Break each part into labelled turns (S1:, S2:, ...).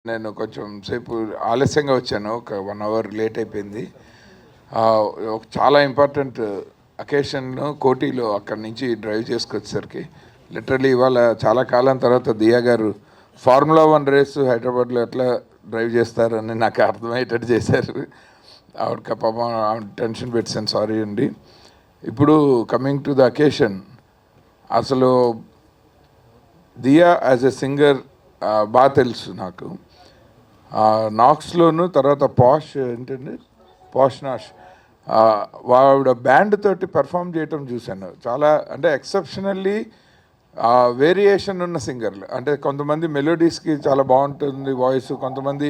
S1: నేను కొంచెం సేపు ఆలస్యంగా వచ్చాను. ఒక 1 అవర్ లేట్ అయిపోయింది. ఒక చాలా ఇంపార్టెంట్ అకేషన్ కోటిలో అక్కడి నుంచి డ్రైవ్ చేసుకొచ్చేసరికి లిటరలీ ఇవాళ చాలా కాలం తర్వాత దియా గారు ఫార్ములా 1 రేసు హైదరాబాద్లో ఎట్లా డ్రైవ్ చేస్తారని నాకు అర్థమయ్యేటట్టు చేశారు. ఆవిడకి పాపం టెన్షన్ పెట్టాను, సారీ అండి. ఇప్పుడు కమింగ్ టు ద అకేషన్, అసలు దియా యాజ్ ఎ సింగర్ బాగా తెలుసు నాకు. నాక్స్లోను, తర్వాత పాష్ ఏంటండి పాష్ నాష్, వావిడ బ్యాండ్ తోటి పెర్ఫామ్ చేయటం చూశాను. చాలా అంటే ఎక్సెప్షనల్లీ వేరియేషన్ ఉన్న సింగర్లు. అంటే కొంతమంది మెలోడీస్కి చాలా బాగుంటుంది వాయిస్, కొంతమంది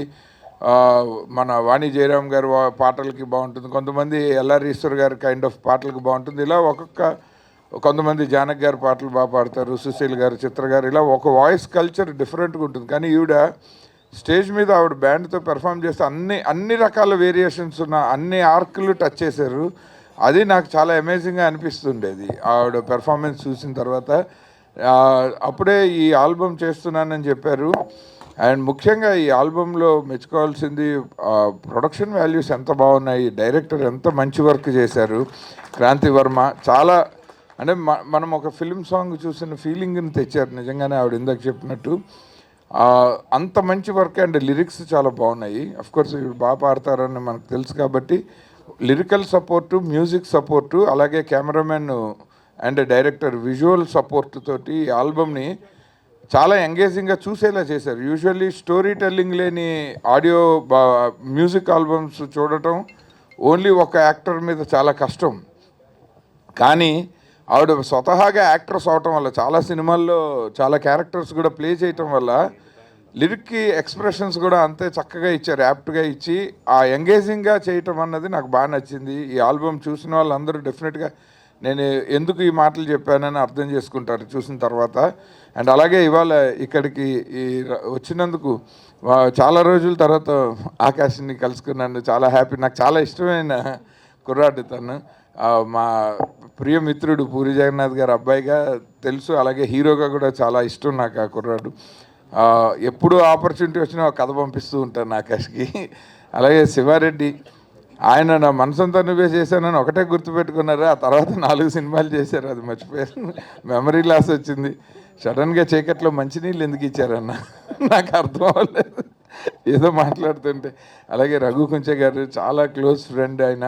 S1: మన వాణి జయరామ్ గారి పాటలకి బాగుంటుంది, కొంతమంది ఎల్ఆర్ ఈశ్వర్ గారి కైండ్ ఆఫ్ పాటలకు బాగుంటుంది. ఇలా కొంతమంది జానక్ గారి పాటలు బాగా పాడతారు, సుశీల్ గారు, చిత్ర గారు, ఇలా ఒక వాయిస్ కల్చర్ డిఫరెంట్గా ఉంటుంది. కానీ ఈవిడ స్టేజ్ మీద ఆవిడ బ్యాండ్తో పెర్ఫామ్ చేస్తే అన్ని రకాల వేరియేషన్స్ ఉన్న అన్ని ఆర్కులు టచ్ చేశారు. అది నాకు చాలా అమేజింగ్గా అనిపిస్తుండేది ఆవిడ పెర్ఫార్మెన్స్ చూసిన తర్వాత. అప్పుడే ఈ ఆల్బమ్ చేస్తున్నానని చెప్పారు. అండ్ ముఖ్యంగా ఈ ఆల్బంలో మెచ్చుకోవాల్సింది ప్రొడక్షన్ వాల్యూస్ ఎంత బాగున్నాయి, డైరెక్టర్ ఎంత మంచి వర్క్ చేశారు, క్రాంతి వర్మ. చాలా అంటే మనం ఒక ఫిల్మ్ సాంగ్ చూసిన ఫీలింగ్ని తెచ్చారు నిజంగానే ఆవిడ ఇందాక చెప్పినట్టు. అంత మంచి వర్క్. అండ్ లిరిక్స్ చాలా బాగున్నాయి. అఫ్కోర్స్ ఇవి బాగా పాడతారని మనకు తెలుసు కాబట్టి లిరికల్ సపోర్టు, మ్యూజిక్ సపోర్టు, అలాగే cameraman and director visual support తోటి ఈ ఆల్బమ్ని చాలా ఎంగేజింగ్గా చూసేలా చేశారు. యూజువల్లీ స్టోరీ టెల్లింగ్ లేని ఆడియో మ్యూజిక్ ఆల్బమ్స్ చూడటం ఓన్లీ ఒక యాక్టర్ మీద చాలా కష్టం. కానీ ఆవిడ స్వతహాగా యాక్ట్రెస్ అవటం వల్ల, చాలా సినిమాల్లో చాలా క్యారెక్టర్స్ కూడా ప్లే చేయటం వల్ల లిరిక్కి ఎక్స్ప్రెషన్స్ కూడా అంతే చక్కగా ఇచ్చారు, యాప్ట్గా ఇచ్చి ఆ ఎంగేజింగ్గా చేయటం అన్నది నాకు బాగా నచ్చింది. ఈ ఆల్బమ్ చూసిన వాళ్ళందరూ డెఫినెట్గా నేను ఎందుకు ఈ మాటలు చెప్పానని అర్థం చేసుకుంటారు చూసిన తర్వాత. అండ్ అలాగే ఇవాళ ఇక్కడికి వచ్చినందుకు చాలా రోజుల తర్వాత ఆకాష్ని కలుసుకున్నాను, చాలా హ్యాపీ. నాకు చాలా ఇష్టమైన కుర్రాడు తను. మా ప్రియమిత్రుడు పూరి జగన్నాథ్ గారు అబ్బాయిగా తెలుసు, అలాగే హీరోగా కూడా చాలా ఇష్టం నాకు ఆ కుర్రాడు. ఎప్పుడు ఆపర్చునిటీ వచ్చినా కథ పంపిస్తూ ఉంటాను ఆకాష్కి. అలాగే శివారెడ్డి, ఆయన నా మనసంతా నువ్వే చేశానని ఒకటే గుర్తుపెట్టుకున్నారు. ఆ తర్వాత 4 సినిమాలు చేశారు, అది మర్చిపోయారు. మెమరీ లాస్ వచ్చింది. సడన్గా చీకట్లో మంచినీళ్ళు ఎందుకు ఇచ్చారన్న నాకు అర్థం అవ్వలేదు ఏదో మాట్లాడుతుంటే. అలాగే రఘు కుంచె గారు చాలా క్లోజ్ ఫ్రెండ్ ఆయన.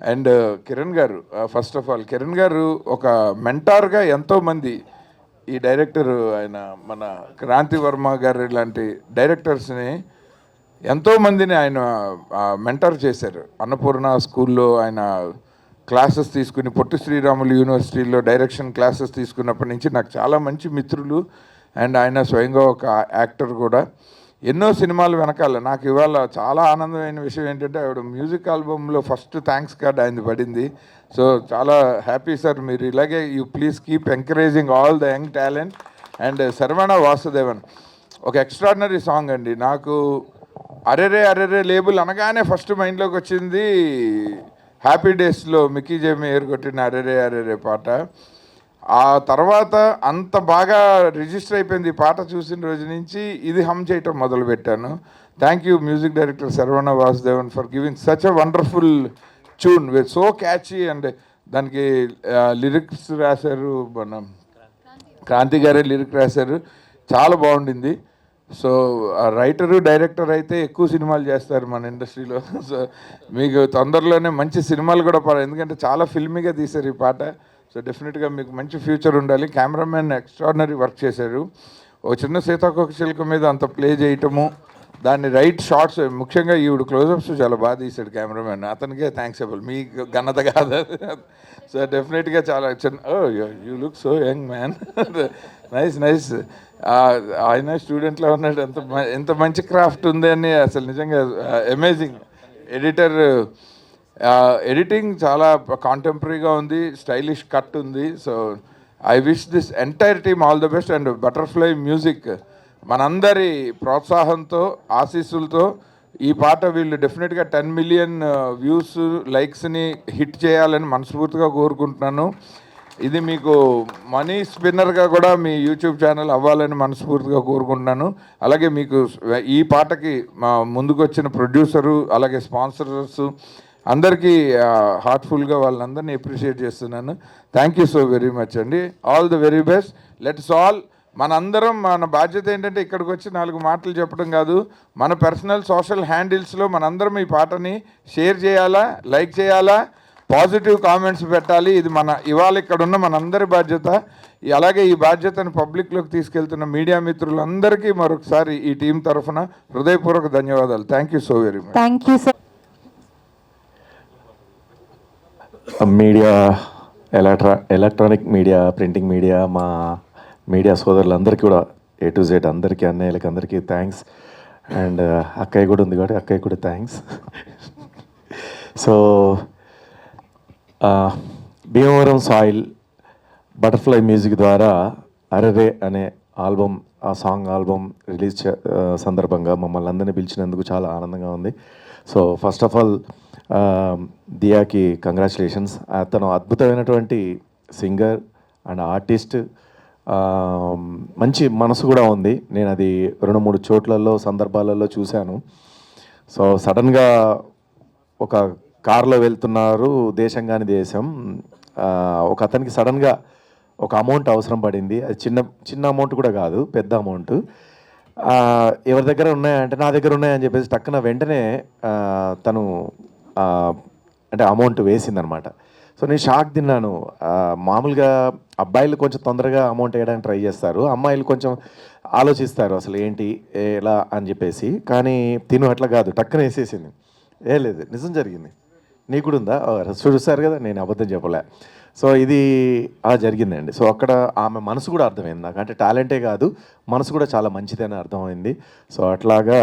S1: అండ్ కిరణ్ గారు, ఫస్ట్ ఆఫ్ ఆల్ కిరణ్ గారు ఒక మెంటార్గా ఎంతోమంది, ఈ డైరెక్టర్ ఆయన మన క్రాంతి వర్మ గారు లాంటి డైరెక్టర్స్ని ఎంతోమందిని ఆయన మెంటర్ చేశారు. అన్నపూర్ణ స్కూల్లో ఆయన క్లాసెస్ తీసుకుని, పొట్టి శ్రీరాములు యూనివర్సిటీలో డైరెక్షన్ క్లాసెస్ తీసుకున్నప్పటి నుంచి నాకు చాలా మంచి మిత్రులు. అండ్ ఆయన స్వయంగా ఒక యాక్టర్ కూడా. ఎన్నో సినిమాలు వెనకాల నాకు ఇవాళ చాలా ఆనందమైన విషయం ఏంటంటే ఆవిడ మ్యూజిక్ ఆల్బమ్లో ఫస్ట్ థ్యాంక్స్ కార్డ్ ఆయనది పడింది. సో చాలా హ్యాపీ సార్, మీరు ఇలాగే you please keep encouraging all the young talent. And Saravana Vasudevan ఒక ఎక్స్ట్రాడినరీ సాంగ్ అండి. నాకు అరెరే అరెరే లేబుల్ అనగానే ఫస్ట్ మైండ్లోకి వచ్చింది హ్యాపీ డేస్లో మిక్కీ జే మేయర్ కొట్టిన అరెరే అరెరే పాట. ఆ తర్వాత అంత బాగా రిజిస్టర్ అయిపోయింది ఈ పాట చూసిన రోజు నుంచి ఇది హమ్ చేయటం మొదలుపెట్టాను. Thank you music director Saravana Vasudevan for giving such a wonderful tune with so catchy. And దానికి లిరిక్స్ రాశారు మన క్రాంతి గారే లిరిక్ రాశారు, చాలా బాగుండింది. సో రైటరు డైరెక్టర్ అయితే ఎక్కువ సినిమాలు చేస్తారు మన ఇండస్ట్రీలో. సో మీకు తొందరలోనే మంచి సినిమాలు కూడా ఎందుకంటే చాలా ఫిల్మీగా తీశారు ఈ పాట. సో డెఫినెట్గా మీకు మంచి ఫ్యూచర్ ఉండాలి. కెమెరామెన్ ఎక్స్ట్రాడినరీ వర్క్ చేశారు. ఒక చిన్న సీతాకోక చిలుక మీద అంత ప్లే చేయటము, దాన్ని రైట్ షార్ట్స్, ముఖ్యంగా ఈవిడ క్లోజప్స్ చాలా బాగా తీశాడు కెమెరామెన్, అతనికే థ్యాంక్సబుల్, మీ ఘనత కాదు. సో డెఫినెట్గా చాలా చిన్న you look so young man. Nice nice. ఆయన స్టూడెంట్లో ఉన్నాడు. ఎంత మంచి క్రాఫ్ట్ ఉంది అని అసలు నిజంగా అమేజింగ్. ఎడిటింగ్ చాలా కాంటెంపరీగా ఉంది, స్టైలిష్ కట్ ఉంది. So I wish this entire team all the best. And butterfly music మనందరి ప్రోత్సాహంతో, ఆశీస్సులతో ఈ పాట వీళ్ళు డెఫినెట్గా 10 మిలియన్ వ్యూస్, లైక్స్ని హిట్ చేయాలని మనస్ఫూర్తిగా కోరుకుంటున్నాను. ఇది మీకు మనీ స్పిన్నర్గా కూడా మీ యూట్యూబ్ ఛానల్ అవ్వాలని మనస్ఫూర్తిగా కోరుకుంటున్నాను. అలాగే మీకు ఈ పాటకి మా ముందుకు వచ్చిన ప్రొడ్యూసరు అలాగే స్పాన్సరర్స్ అందరికీ హార్ట్ఫుల్గా వాళ్ళందరినీ అప్రిషియేట్ చేస్తున్నాను. Thank you so very much అండి. All the very best. Let's all మనందరం మన బాధ్యత ఏంటంటే ఇక్కడికి వచ్చి 4 మాటలు చెప్పడం కాదు, మన పర్సనల్ సోషల్ హ్యాండిల్స్లో మనందరం ఈ పాటని షేర్ చేయాలా, లైక్ చేయాలా, పాజిటివ్ కామెంట్స్ పెట్టాలి. ఇది ఇవాళ ఇక్కడ ఉన్న మనందరి బాధ్యత. అలాగే ఈ బాధ్యతను పబ్లిక్లోకి తీసుకెళ్తున్న మీడియా మిత్రులందరికీ మరొకసారి ఈ టీం తరఫున హృదయపూర్వక ధన్యవాదాలు. Thank you so very much.
S2: Thank you sir.
S3: Media, electronic media, printing media, మా మీడియా సోదరులందరికీ కూడా A to Z అందరికీ, అన్నయ్యలకి అందరికీ థ్యాంక్స్. అండ్ అక్కయ్య కూడా ఉంది కాబట్టి అక్కయ్య కూడా thanks. So Bhimavaram soil butterfly music ద్వారా అరెరే అనే ఆల్బమ్, ఆ సాంగ్ ఆల్బమ్ రిలీజ్ సందర్భంగా మమ్మల్ని అందరినీ పిలిచినందుకు చాలా ఆనందంగా ఉంది. సో ఫస్ట్ ఆఫ్ ఆల్ దియాకి కంగ్రాచులేషన్స్. అతను అద్భుతమైనటువంటి సింగర్ అండ్ ఆర్టిస్ట్, మంచి మనసు కూడా ఉంది. నేను అది 2-3 చోట్లలో సందర్భాలలో చూశాను. సో సడన్గా ఒక కారులో వెళ్తున్నారు, దేశం కాని దేశం, ఒక అతనికి సడన్గా ఒక అమౌంట్ అవసరం పడింది. అది చిన్న అమౌంట్ కూడా కాదు, పెద్ద అమౌంట్. ఎవరి దగ్గర ఉన్నాయంటే నా దగ్గర ఉన్నాయని చెప్పేసి టక్కున వెంటనే తను అంటే అమౌంట్ వేసిందనమాట. సో నేను షాక్ తిన్నాను. మామూలుగా అబ్బాయిలు కొంచెం తొందరగా అమౌంట్ వేయడానికి ట్రై చేస్తారు, అమ్మాయిలు కొంచెం ఆలోచిస్తారు అసలు ఏంటి ఎలా అని చెప్పేసి. కానీ తిను అట్లా కాదు, టక్కున వేసేసింది. లేదు, నిజం జరిగింది. నీకు కూడా ఉందా? చూస్తారు కదా, నేను అబద్ధం చెప్పలే. సో ఇది అలా జరిగిందండి. సో అక్కడ ఆమె మనసు కూడా అర్థమైంది నాకు. అంటే టాలెంటే కాదు, మనసు కూడా చాలా మంచిదని అర్థమైంది. సో అట్లాగా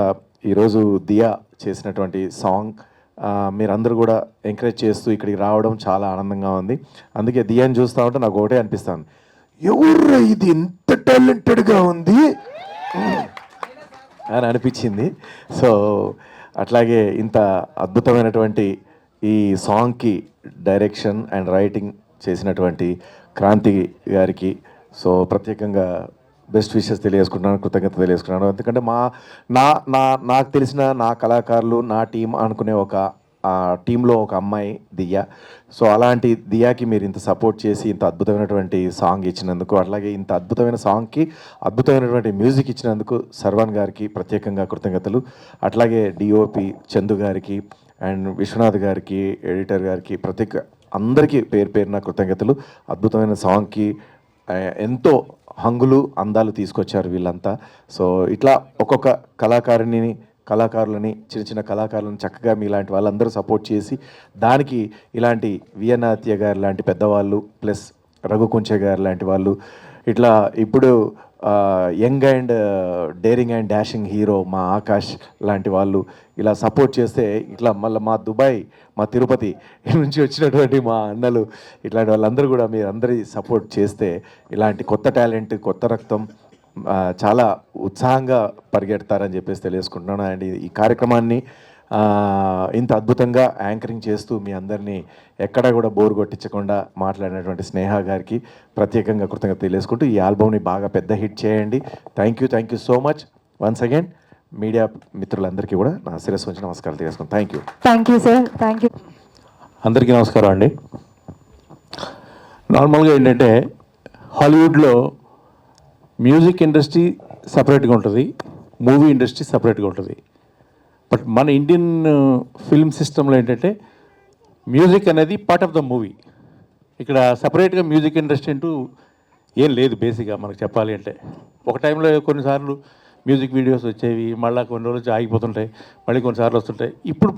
S3: ఈరోజు దియా చేసినటువంటి సాంగ్ మీరందరూ కూడా ఎంకరేజ్ చేస్తూ ఇక్కడికి రావడం చాలా ఆనందంగా ఉంది. అందుకే దియాని చూస్తూ ఉంటే నాకు ఒకటే అనిపిస్తాను, ఎవరు ఇది ఇంత టాలెంటెడ్గా ఉంది అని అనిపించింది. సో అట్లాగే ఇంత అద్భుతమైనటువంటి ఈ సాంగ్కి డైరెక్షన్ అండ్ రైటింగ్ చేసినటువంటి క్రాంతి గారికి సో ప్రత్యేకంగా బెస్ట్ విషెస్ తెలియజేసుకుంటున్నాను, కృతజ్ఞత తెలియజేసుకున్నాను. ఎందుకంటే నాకు తెలిసిన నా కళాకారులు, నా టీం అనుకునే ఒక టీంలో ఒక అమ్మాయి దియా. సో అలాంటి దియాకి మీరు ఇంత సపోర్ట్ చేసి ఇంత అద్భుతమైనటువంటి సాంగ్ ఇచ్చినందుకు, అట్లాగే ఇంత అద్భుతమైన సాంగ్కి అద్భుతమైనటువంటి మ్యూజిక్ ఇచ్చినందుకు సర్వాన్ గారికి ప్రత్యేకంగా కృతజ్ఞతలు. అట్లాగే డిఓపి చందు గారికి అండ్ విశ్వనాథ్ గారికి, ఎడిటర్ గారికి, అందరికీ పేరు పేరున కృతజ్ఞతలు. అద్భుతమైన సాంగ్కి ఎంతో హంగులు, అందాలు తీసుకొచ్చారు వీళ్ళంతా. సో ఇట్లా ఒక్కొక్క కళాకారులని చిన్న చిన్న కళాకారులను చక్కగా మీలాంటి వాళ్ళందరూ సపోర్ట్ చేసి దానికి ఇలాంటి విఎన్ఆత్య గారు లాంటి పెద్దవాళ్ళు ప్లస్ రఘు కుంచె గారు లాంటి వాళ్ళు, ఇట్లా ఇప్పుడు young and daring and dashing hero మా ఆకాష్ లాంటి వాళ్ళు ఇలా సపోర్ట్ చేస్తే, ఇట్లా మళ్ళీ మా దుబాయ్, మా తిరుపతి నుంచి వచ్చినటువంటి మా అన్నలు, ఇట్లాంటి వాళ్ళందరూ కూడా మీరు అందరి సపోర్ట్ చేస్తే ఇలాంటి కొత్త టాలెంట్, కొత్త రక్తం చాలా ఉత్సాహంగా పరిగెడతారని చెప్పేసి తెలియజేసుకుంటున్నాను. అండ్ ఈ కార్యక్రమాన్ని ఇంత అద్భుతంగా యాంకరింగ్ చేస్తూ మీ అందరినీ ఎక్కడా కూడా బోర్ కొట్టించకుండా మాట్లాడినటువంటి స్నేహ గారికి ప్రత్యేకంగా కృతజ్ఞత తెలియజేసుకుంటూ ఈ ఆల్బమ్ని బాగా పెద్ద హిట్ చేయండి. Thank you so much once again. Media మిత్రులందరికీ కూడా నా శిరస్సు వచ్చి నమస్కారాలు తెలియజేసుకుంటాను. Thank you
S2: sir. Thank you.
S4: అందరికీ నమస్కారం అండి. నార్మల్గా ఏంటంటే హాలీవుడ్లో మ్యూజిక్ ఇండస్ట్రీ సపరేట్గా ఉంటుంది, మూవీ ఇండస్ట్రీ సపరేట్గా ఉంటుంది. బట్ మన ఇండియన్ ఫిల్మ్ సిస్టంలో ఏంటంటే మ్యూజిక్ అనేది పార్ట్ ఆఫ్ ద మూవీ. ఇక్కడ సపరేట్గా మ్యూజిక్ ఇండస్ట్రీ అంటూ ఏం లేదు బేసిక్గా మనకు చెప్పాలి అంటే. ఒక టైంలో కొన్నిసార్లు మ్యూజిక్ వీడియోస్ వచ్చేవి, మళ్ళీ కొన్ని రోజులు ఆగిపోతుంటాయి, మళ్ళీ కొన్నిసార్లు వస్తుంటాయి. ఇప్పుడు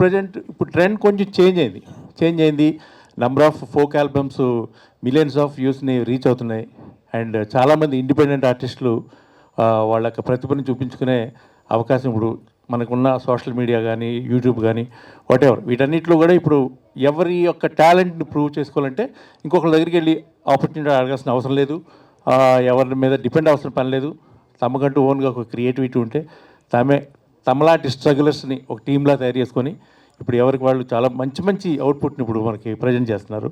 S4: ట్రెండ్ కొంచెం చేంజ్ అయింది. Number of folk albums millions of వ్యూస్ని రీచ్ అవుతున్నాయి. అండ్ చాలామంది ఇండిపెండెంట్ ఆర్టిస్టులు వాళ్ళ యొక్క ప్రతిభను చూపించుకునే అవకాశం ఇప్పుడు మనకున్న సోషల్ మీడియా కానీ, యూట్యూబ్ కానీ, వాటెవర్, వీటన్నిటిలో కూడా ఇప్పుడు ఎవరి యొక్క టాలెంట్ని ప్రూవ్ చేసుకోవాలంటే ఇంకొకరి దగ్గరికి వెళ్ళి ఆపర్చునిటీ అడగాల్సిన అవసరం లేదు, ఎవరి మీద డిపెండ్ అవసరం పని లేదు. తమకంటూ ఓన్గా ఒక క్రియేటివిటీ ఉంటే తమలాంటి స్ట్రగులర్స్ని ఒక టీంలా తయారు చేసుకొని ఇప్పుడు ఎవరికి వాళ్ళు చాలా మంచి అవుట్పుట్ని ఇప్పుడు మనకి ప్రజెంట్ చేస్తున్నారు.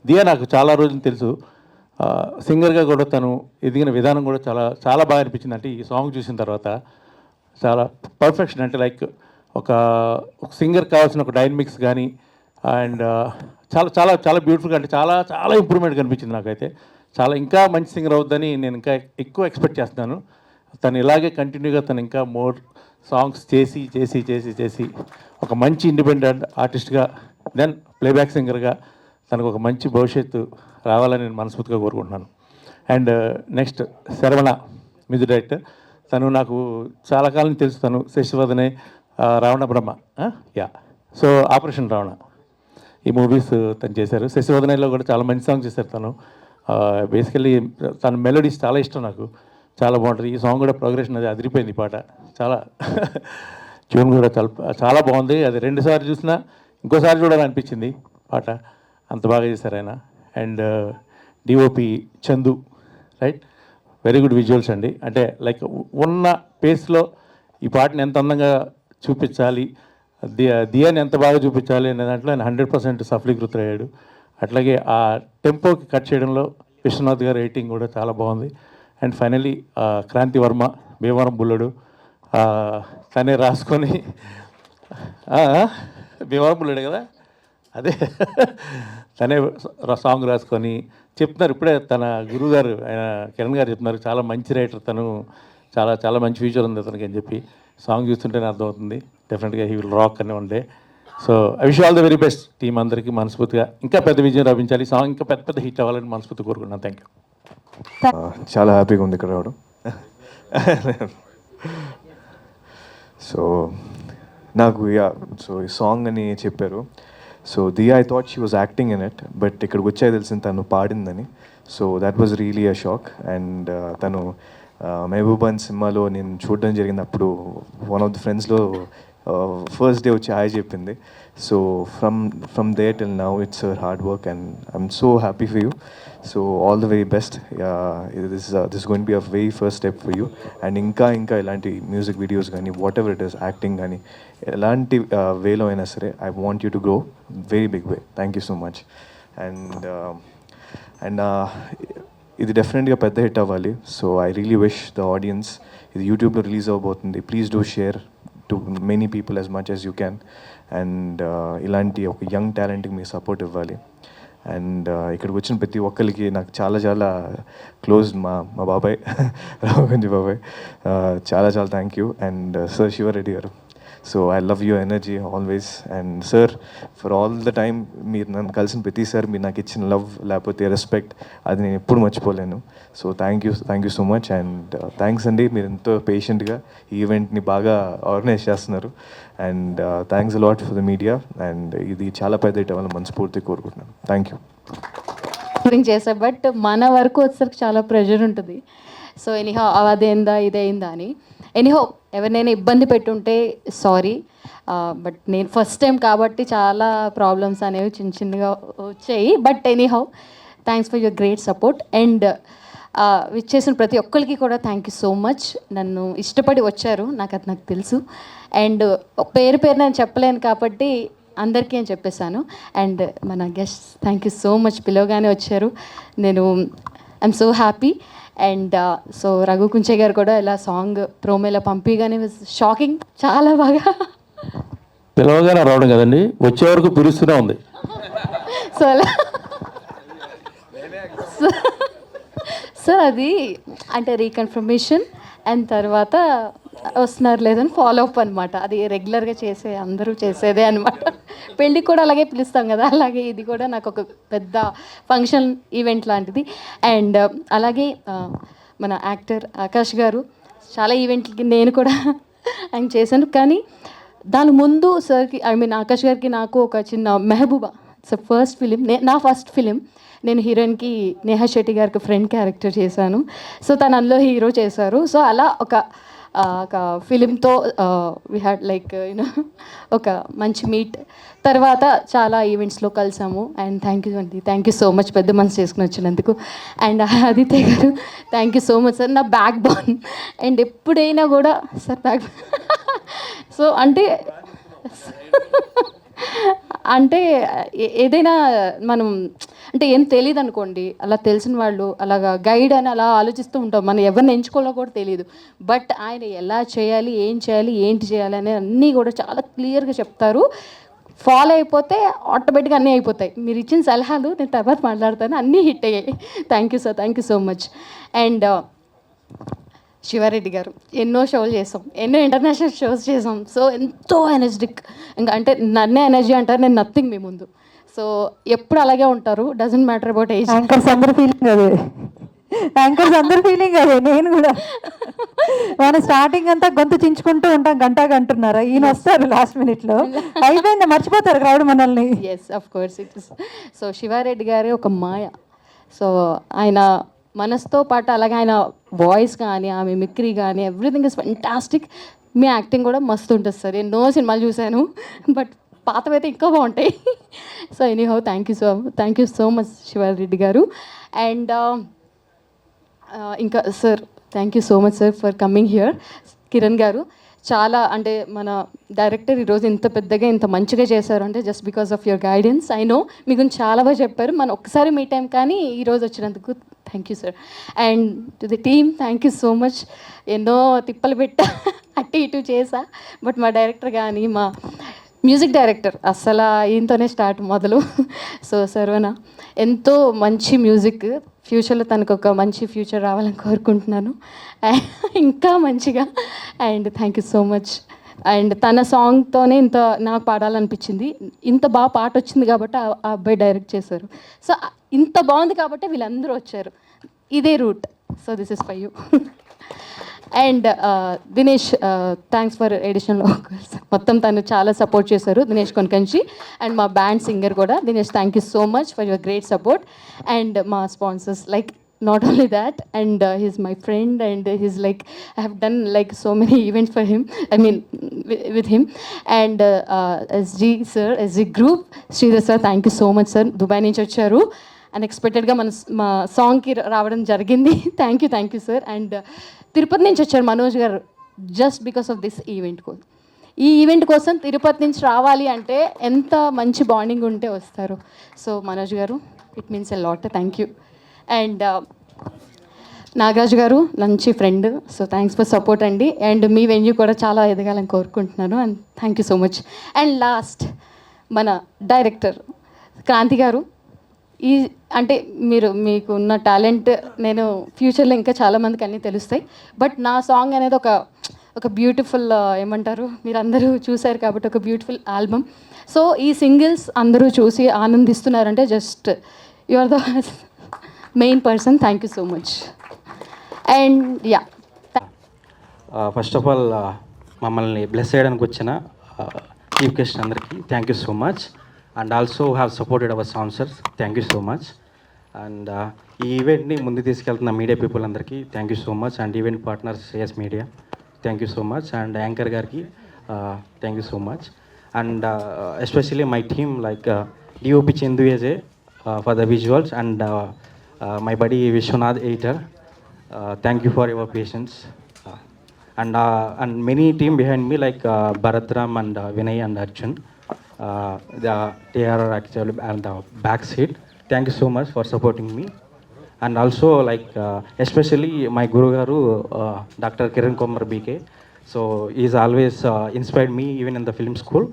S4: దియా నాకు చాలా రోజులు తెలుసు. సింగర్గా కూడా తను ఎదిగిన విధానం కూడా చాలా చాలా బాగా అనిపించింది. అంటే ఈ సాంగ్ చూసిన తర్వాత చాలా పర్ఫెక్షన్, అంటే లైక్ ఒక సింగర్ కావాల్సిన ఒక డైనమిక్స్ కానీ అండ్ చాలా చాలా చాలా బ్యూటిఫుల్గా, అంటే చాలా చాలా ఇంప్రూవ్మెంట్ కనిపించింది నాకైతే. చాలా ఇంకా మంచి సింగర్ అవుద్దని నేను ఇంకా ఎక్కువ ఎక్స్పెక్ట్ చేస్తున్నాను. తను ఇలాగే కంటిన్యూగా తను ఇంకా మోర్ సాంగ్స్ చేసి చేసి చేసి చేసి ఒక మంచి ఇండిపెండెంట్ ఆర్టిస్ట్గా, దెన్ ప్లేబ్యాక్ సింగర్గా తనకు ఒక మంచి భవిష్యత్తు రావాలని నేను మనస్ఫూర్తిగా కోరుకుంటున్నాను. And next Saravana music director. తను నాకు చాలా కాలం తెలుసు. తను శశివదనే, రావణ బ్రహ్మ, యా, సో ఆపరేషన్ రావణ ఈ మూవీస్ తను చేశారు. శశివదనలో కూడా చాలా మంచి సాంగ్ చేశారు తను. బేసికల్లీ తన మెలోడీస్ చాలా ఇష్టం నాకు, చాలా బాగుంటుంది. ఈ సాంగ్ కూడా ప్రోగ్రెషన్ అది అదిరిపోయింది. ఈ పాట చాలా ట్యూన్ కూడా చాలా చాలా బాగుంది. అది రెండుసార్లు చూసినా ఇంకోసారి చూడాలనిపించింది పాట, అంత బాగా చేశారు ఆయన. And DOP Chandu, right, very good visuals అండి. అంటే లైక్ ఉన్న పేస్లో ఈ పాటని ఎంత అందంగా చూపించాలి, దియాని ఎంత బాగా చూపించాలి అనే దాంట్లో ఆయన 100% సఫలీకృతులయ్యాడు. అట్లాగే ఆ టెంపోకి కట్ చేయడంలో విశ్వనాథ్ గారి రైటింగ్ కూడా చాలా బాగుంది. అండ్ ఫైనలీ క్రాంతి వర్మ, భీమవరం బుల్లడు, తనే రాసుకొని, భీమవరం బుల్లడు కదా, అదే తనే సాంగ్ రాసుకొని చెప్తున్నారు. ఇప్పుడే తన గురువుగారు ఆయన కిరణ్ గారు చెప్తున్నారు, చాలా మంచి రైటర్ తను, చాలా చాలా మంచి ఫ్యూచర్ ఉంది అతనికి అని చెప్పి. సాంగ్ చూస్తుంటేనే అర్థమవుతుంది. డెఫినెట్గా హీ విల్ రాక్ అని ఉండే. So I wish all the very best team అందరికీ మనస్ఫూర్తిగా. ఇంకా పెద్ద విజయం లభించాలి, సాంగ్ ఇంకా పెద్ద పెద్ద హిట్ అవ్వాలని మనస్ఫూర్తి కోరుకున్నాను. Thank you.
S3: చాలా హ్యాపీగా ఉంది ఇక్కడ రావడం. సో నాకు సో ఈ సాంగ్ అని చెప్పారు. So Diya, I thought she was acting in it, but ఇక్కడికి వచ్చాక తెలిసింది తను పాడిందని. So that was really a shock. And తను మెహబూబాన్ సినిమాలో నేను చూడడం జరిగింది. అప్పుడు వన్ ఆఫ్ ది ఫ్రెండ్స్లో ఫస్ట్ డే వచ్చి హాయ్ చెప్పింది. So from then till now it's hard work and I'm so happy for you. So all the very best. This going be a very first step for you. And ఇంకా ఇంకా ఇలాంటి music videos కానీ, whatever it is, acting కానీ, ఎలాంటి వేలో అయినా సరే, I want you to grow very big way. Thank you so much. And ఇది డెఫినెట్గా పెద్ద హిట్ అవ్వాలి. So I really wish the audience, ఇది యూట్యూబ్లో రిలీజ్ అవబోతుంది, please do share to many people as much as you can. And ఇలాంటి ఒక young టాలెంట్కి మీ సపోర్ట్ ఇవ్వాలి. అండ్ ఇక్కడికి వచ్చిన ప్రతి ఒక్కరికి నాకు చాలా చాలా క్లోజ్, మా బాబాయ్ రామగంజి బాబాయ్, చాలా చాలా thank you. And sir Sivareddy గారు, so I love your energy always. And sir, for all the time మీరు నన్ను కలిసిన ప్రతిసారి మీరు నాకు ఇచ్చిన లవ్ లేకపోతే రెస్పెక్ట్, అది నేను ఎప్పుడు మర్చిపోలేను. So thank you so much. And thanks అండి, మీరు ఎంతో పేషెంట్గా ఈ ఈవెంట్ని బాగా ఆర్గనైజ్ చేస్తున్నారు. And thanks a lot for the media. And ఇది చాలా పెద్ద హిట్ అవ్వాలని మనస్ఫూర్తిగా కోరుకుంటున్నాను. Thank you.
S2: చేసా, బట్ మన వరకు వచ్చేసరికి చాలా ప్రెషర్ ఉంటుంది. సో ఎనీహౌ అదేందా ఇదేందా అని, ఎనీహౌ ఎవరినైనా ఇబ్బంది పెట్టుంటే సారీ. బట్ నేను ఫస్ట్ టైం కాబట్టి చాలా ప్రాబ్లమ్స్ అనేవి చిన్న చిన్నగా వచ్చాయి. But anyhow thanks for your great support. And విచ్చేసిన ప్రతి ఒక్కరికి కూడా థ్యాంక్ యూ సో మచ్. నన్ను ఇష్టపడి వచ్చారు, నాకు తెలుసు. అండ్ పేరు నేను చెప్పలేను కాబట్టి అందరికీ అని చెప్పేశాను. అండ్ మన guest thank you so much, పిలవగానే వచ్చారు. నేను I'm so happy. And so Raghu Kunche గారు కూడా ఇలా సాంగ్ ప్రోమోలో పంపిగానే షాకింగ్, చాలా బాగా.
S4: పిలవగానే రావడం కదండి, వచ్చే వరకు పిలుస్తూనే ఉంది.
S2: సో అలా సో అది అంటే రీకన్ఫర్మేషన్ అండ్ తర్వాత వస్తున్నారు లేదని ఫాలో అప్ అనమాట. అది రెగ్యులర్గా అందరూ చేసేదే అనమాట. పెళ్ళికి కూడా అలాగే పిలుస్తాం కదా, అలాగే ఇది కూడా నాకు ఒక పెద్ద ఫంక్షన్ ఈవెంట్ లాంటిది. అండ్ అలాగే మన యాక్టర్ ఆకాష్ గారు చాలా ఈవెంట్లకి నేను కూడా ఆయన చేశాను. కానీ దాని ముందు సార్కి, ఆకాష్ గారికి నాకు ఒక చిన్న మెహబూబా, ఇట్స్ ఫస్ట్ ఫిలిం, నా ఫస్ట్ ఫిలిం. నేను హీరోయిన్కి నేహా శెట్టి గారికి ఫ్రెండ్ క్యారెక్టర్ చేశాను. సో తను అందులో హీరో చేశారు. సో అలా ఒక ఫిలింతో వీ హ్యాడ్ లైక్ యూనో ఒక మంచి మీట్. తర్వాత చాలా ఈవెంట్స్లో కలిసాము. And thank you so much పెద్ద మనసు చేసుకుని వచ్చినందుకు. అండ్ ఆదిత్య గారు thank you so much sir, నా బ్యాక్ బోన్. అండ్ ఎప్పుడైనా కూడా సార్ సో అంటే అంటే ఏదైనా మనం అంటే ఏం తెలియదు అనుకోండి, అలా తెలిసిన వాళ్ళు అలాగా గైడ్ అని అలా ఆలోచిస్తూ ఉంటాం, మనం ఎవరిని ఎంచుకోవాలో కూడా తెలియదు. బట్ ఆయన ఎలా చేయాలి, ఏం చేయాలి, ఏంటి చేయాలి అనే అన్నీ కూడా చాలా క్లియర్గా చెప్తారు. ఫాలో అయిపోతే ఆటోమేటిక్గా అన్నీ అయిపోతాయి. మీరు ఇచ్చిన సలహాలు నేను తర్వాత మాట్లాడతాను, అన్నీ హిట్ అయ్యాయి. Thank you sir, thank you so much. And Shivareddy గారు, ఎన్నో షోలు చేసాం, ఎన్నో ఇంటర్నేషనల్ షోస్ చేసాం. సో ఎంతో ఎనర్జెటిక్, ఇంకా అంటే నన్నే ఎనర్జీ అంటారు, నేను నథింగ్ మీ ముందు. సో ఎప్పుడు అలాగే ఉంటారు, doesn't matter about age.
S5: Anchors అందరి ఫీలింగ్ అదే, యాంకర్స్ అందరి ఫీలింగ్ అదే. నేను కూడా మన స్టార్టింగ్ అంతా గొంతు చించుకుంటూ ఉంటాం, గంటన్నారా, ఈయన వస్తారు లాస్ట్ మినిట్లో, అయిపోయింది, మర్చిపోతారు క్రౌడ్ మనల్ని.
S2: Yes, of course it is. So Shivareddy గారి ఒక మాయ. సో ఆయన మనసుతో పాటు అలాగే ఆయన వాయిస్ కానీ, ఆ మిమిక్రీ కానీ, everything is fantastic. Me acting కూడా మస్తు ఉంటుంది సార్, ఎన్నో సినిమాలు చూశాను, బట్ పాతవైతే ఇంకా బాగుంటాయి. So anyhow thank you so much Shivareddy గారు. అండ్ ఇంకా sir, thank you so much sir for coming here. Kiran గారు, చాలా అంటే మన డైరెక్టర్ ఈరోజు ఇంత పెద్దగా ఇంత మంచిగా చేశారు అంటే just because of your guidance. I know మీ గురించి చాలా బాగా చెప్పారు, మనం ఒక్కసారి మీట్ అయ్యాం కానీ ఈరోజు వచ్చినందుకు thank you sir. And to the team thank you so much. ఎన్నో తిప్పలు పెట్టా, అటు ఇటు చేసా, బట్ మా డైరెక్టర్ కానీ మా మ్యూజిక్ డైరెక్టర్ అస్సలు ఈయనతోనే స్టార్ట్ మొదలు. సో సర్వన ఎంతో మంచి మ్యూజిక్, ఫ్యూచర్లో తనకు ఒక మంచి ఫ్యూచర్ రావాలని కోరుకుంటున్నాను, ఇంకా మంచిగా. And thank you so much. And తన సాంగ్తోనే ఇంత నాకు పాడాలనిపించింది, ఇంత బాగా పాట వచ్చింది కాబట్టి ఆ అబ్బాయి డైరెక్ట్ చేశారు. సో ఇంత బాగుంది కాబట్టి వీళ్ళందరూ వచ్చారు, ఇదే route. So this is for you. And Dinesh, thanks for additional vocals, మొత్తం తను చాలా సపోర్ట్ చేశారు, దినేష్ కొనకంచి. అండ్ మా బ్యాండ్ సింగర్ కూడా Dinesh, thank you so much for your great support. And మా sponsors, like not only that, and he's my friend, and he's like, I have done like so many events for him, I mean with him. And SG sir, SG group, Sridhar sir, thank you so much sir. Dubai నుంచి వచ్చారు, అన్ఎక్స్పెక్టెడ్గా మా సాంగ్కి రావడం జరిగింది. Thank you sir. And Tirupati నుంచి వచ్చారు మనోజ్ గారు, just because of this event కోసం. ఈ ఈవెంట్ కోసం తిరుపతి నుంచి రావాలి అంటే ఎంత మంచి బాండింగ్ ఉంటే వస్తారు. సో మనోజ్ గారు, it means a lot, thank you. And Nagaraju గారు, మంచి friend, so thanks for support అండి. అండ్ మీ వెన్యూ కూడా చాలా ఎదగాలని కోరుకుంటున్నాను, and thank you so much. And last మన డైరెక్టర్ క్రాంతి గారు, ఈ అంటే మీకు ఉన్న టాలెంట్ నేను ఫ్యూచర్లో ఇంకా చాలామందికి అన్నీ తెలుస్తాయి, బట్ నా సాంగ్ అనేది ఒక బ్యూటిఫుల్, ఏమంటారు, మీరు అందరూ చూశారు కాబట్టి ఒక బ్యూటిఫుల్ ఆల్బమ్. సో ఈ సింగిల్స్ అందరూ చూసి ఆనందిస్తున్నారంటే just you are the main person. Thank you so much. And yeah,
S6: first of all మమ్మల్ని బ్లెస్ చేయడానికి వచ్చిన చీఫ్ గెస్ట్ అందరికీ thank you so much. And also have supported our sponsors, thank you so much. And ఈ ఈవెంట్ని ముందు తీసుకెళ్తున్న media people అందరికీ thank you so much. And event partners Shreyas media, thank you so much. And anchor గారికి thank you so much. And especially my team like DOP Chandu AJ for the visuals, and my buddy Vishwanath editor, thank you for your patience, and many team behind me like Bharatram and Vinay and Arjun, they are actually on the back seat. Thank you so much for supporting me. And also like especially my guru garu Dr. Kiran Kumar BK, so he is always inspired me even in the film school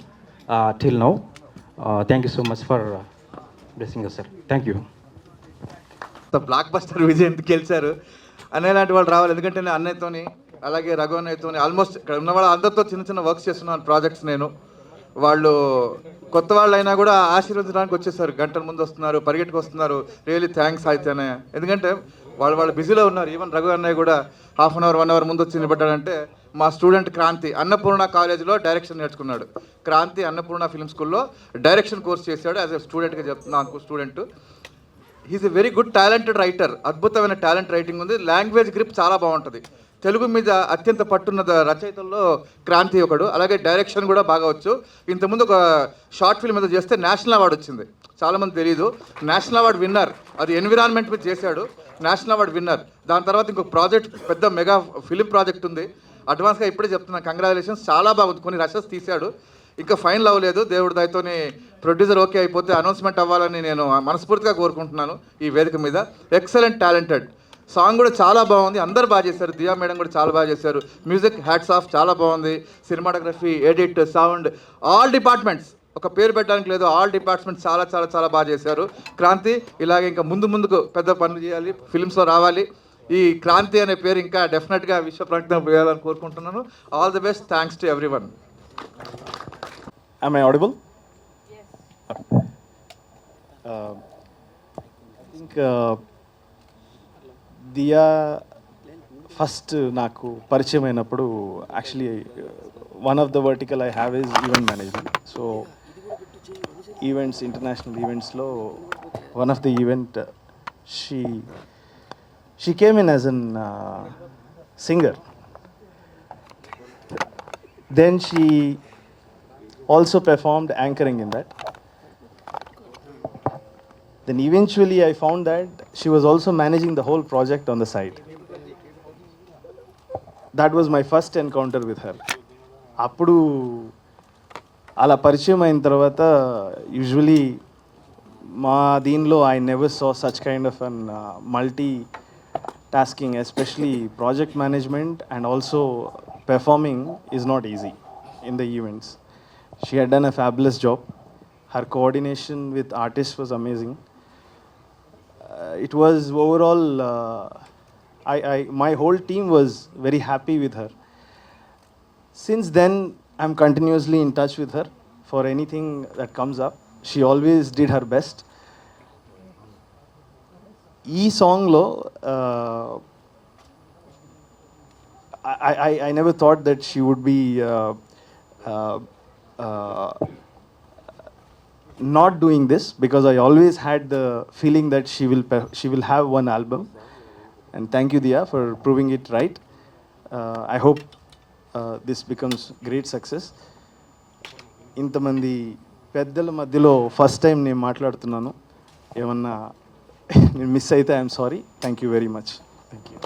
S6: till now. Thank you so much for blessing us sir, thank you.
S7: Block buster Vijay ఎందుకు గెలిచారు అనే లాంటి వాళ్ళు రావాలి, ఎందుకంటే నేను అన్నయ్యతోని అలాగే Raghu అన్నయ్యతోని almost ఇక్కడ ఉన్న వాళ్ళు అందరితో చిన్న వర్క్స్ చేస్తున్నాను ప్రాజెక్ట్స్. నేను వాళ్ళు కొత్త వాళ్ళు అయినా కూడా ఆశీర్వదించడానికి వచ్చేసారు, గంటల ముందు వస్తున్నారు, పరిగెట్టుకు వస్తున్నారు. రియలీ థ్యాంక్స్ అయితే అన్నయ్య, ఎందుకంటే వాళ్ళు బిజీలో ఉన్నారు. ఈవెన్ రఘు అన్నయ్య కూడా హాఫ్ అన్ అవర్ 1 hour ముందు వచ్చి నిలబడ్డాడంటే మా స్టూడెంట్ క్రాంతి అన్నపూర్ణ కాలేజ్లో డైరెక్షన్ నేర్చుకున్నాడు. క్రాంతి అన్నపూర్ణ ఫిల్మ్ స్కూల్లో డైరెక్షన్ కోర్స్ చేశాడు. యాజ్ ఎ స్టూడెంట్గా చెప్తున్నాను, student. He's a very good talented writer, అద్భుతమైన టాలెంట్ రైటింగ్ ఉంది, లాంగ్వేజ్ గ్రిప్ చాలా బాగుంటుంది. తెలుగు మీద అత్యంత పట్టున్న రచయితల్లో క్రాంతి ఒకడు. అలాగే డైరెక్షన్ కూడా బాగా వచ్చు. ఇంతకుముందు ఒక షార్ట్ ఫిల్మ్ మీద చేస్తే నేషనల్ అవార్డు వచ్చింది, చాలామంది తెలియదు. నేషనల్ అవార్డు విన్నర్, అది ఎన్విరాన్మెంట్ మీద చేశాడు, నేషనల్ అవార్డు విన్నర్. దాని తర్వాత ఇంకొక ప్రాజెక్ట్, పెద్ద మెగా ఫిలిం ప్రాజెక్ట్ ఉంది. అడ్వాన్స్గా ఇప్పుడే చెప్తున్నాను, కంగ్రాచులేషన్స్, చాలా బాగుంది. కొన్ని రషెస్ తీశాడు. ఇంకా ఫైనల్ అవ్వలేదు, దేవుడి దయతోని ప్రొడ్యూసర్ ఓకే అయిపోతే అనౌన్స్మెంట్ అవ్వాలని నేను మనస్ఫూర్తిగా కోరుకుంటున్నాను. ఈ వేదిక మీద ఎక్సలెంట్ టాలెంటెడ్ సాంగ్ కూడా చాలా బాగుంది, అందరు బాగా చేశారు. దియా మేడం కూడా చాలా బాగా చేశారు. మ్యూజిక్ హ్యాట్స్ ఆఫ్, చాలా బాగుంది. Cinematography, edit, sound, all departments, ఒక పేరు పెట్టడానికి లేదు, ఆల్ డిపార్ట్మెంట్స్ చాలా చాలా చాలా బాగా చేశారు. క్రాంతి ఇలాగే ఇంకా ముందుకు పెద్ద పనులు చేయాలి, ఫిల్మ్స్లో రావాలి. ఈ క్రాంతి అనే పేరు ఇంకా డెఫినెట్గా విశ్వ ప్రకటన చేయాలని కోరుకుంటున్నాను. All the best, thanks to everyone.
S8: Am I audible? I think Diya first నాకు పరిచయం అయినప్పుడు actually one of the vertical I have is event management. So events, international ఈవెంట్స్లో one of the event she came in as an singer. Then she also performed anchoring in that. Then eventually I found that she was also managing the whole project on the side. That was my first encounter with her. అప్పుడు అలా పరిచయం అయిన తర్వాత usually మా దీనిలో I never saw such kind of an multi tasking, especially project management and also performing is not easy in the events. She had done a fabulous job. Her coordination with artists was amazing. It was overall, my whole team was very happy with her. Since then, I'm continuously in touch with her for anything that comes up. She always did her best. Ee song lo, I never thought that she would be not doing this, because I always had the feeling that she will have one album. And thank you, Diya, for proving it right. I hope this becomes great success. ఇంతమంది పెద్దల మధ్యలో first time నేను మాట్లాడుతున్నాను. ఏమన్నా నేను miss అయితే I'm sorry. Thank you very much. Thank you.